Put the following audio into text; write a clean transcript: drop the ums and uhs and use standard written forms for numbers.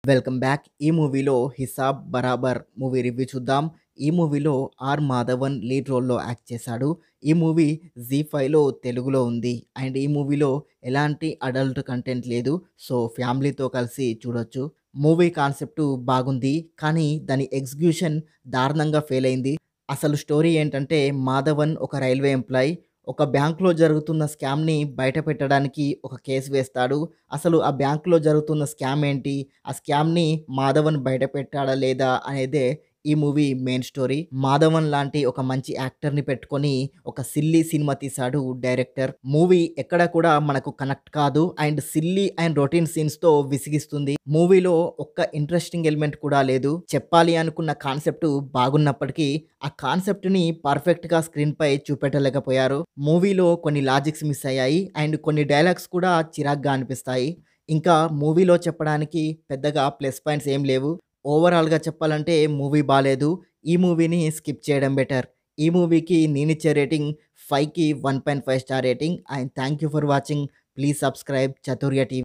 Welcome back. ఈ మూవీలో 'హిసాబ్ బరాబర్' మూవీ రివ్యూ చూద్దాం. ఈ మూవీలో ఆర్ మాధవన్ లీడ్ రోల్‌లో యాక్ట్ చేశాడు. ఈ మూవీ జీ5లో తెలుగులో ఉంది. అండ్ ఈ మూవీలో ఎలాంటి అడల్ట్ కంటెంట్ లేదు. సో ఫ్యామిలీతో కలిసి చూడొచ్చు. మూవీ కాన్సెప్ట్ బాగుంది. కానీ దాని ఎగ్జిక్యూషన్ దారుణంగా ఫెయిల్ అయింది. అసలు స్టోరీ ఏంటంటే మాధవన్ ఒక రైల్వే ఎంప్లాయీ. ఒక బ్యాంక్‌లో జరుగుతున్న స్కామ్‌ని బయట పెట్టడానికి ఒక కేస్ వేస్తాడు. అసలు ఆ బ్యాంక్‌లో జరుగుతున్న స్కామ్ ఏంటి? ఆ స్కామ్‌ని మాధవన్ బయట పెట్టాడా లేదా అనేదే ఈ మూవీ మెయిన్ స్టోరీ. మాధవన్ లాంటి ఒక మంచి యాక్టర్‌ని పెట్టుకొని ఒక సిల్లీ సినిమా తీశాడు డైరెక్టర్. మూవీ ఎక్కడ కూడా మనకు కనెక్ట్ కాదు. అండ్ సిల్లీ అండ్ రొటీన్ సీన్స్‌తో విసిగిస్తుంది. మూవీలో ఒక్క ఇంట్రెస్టింగ్ ఎలిమెంట్ కూడా లేదు. చెప్పాలి అనుకున్న కాన్సెప్ట్ బాగున్నప్పటికీ ఆ కాన్సెప్ట్‌ని పర్ఫెక్ట్‌గా స్క్రీన్‌పై చూపెట్టలేకపోయారు. మూవీలో కొన్ని లాజిక్స్ మిస్ అయ్యాయి. అండ్ కొన్ని డైలాగ్స్ కూడా చిరాగ్గా అనిపిస్తాయి. ఇంకా మూవీలో చెప్పడానికి పెద్దగా ప్లస్ పాయింట్స్ ఏం లేవు. ఓవరాల్‌గా చెప్పాలంటే మూవీ బాలేదు. ఈ మూవీని స్కిప్ చేయడం బెటర్. ఈ మూవీకి నేనిచ్చే రేటింగ్ 5కి 1.5 star rating. And thank you for watching. Please subscribe చతుర్య TV.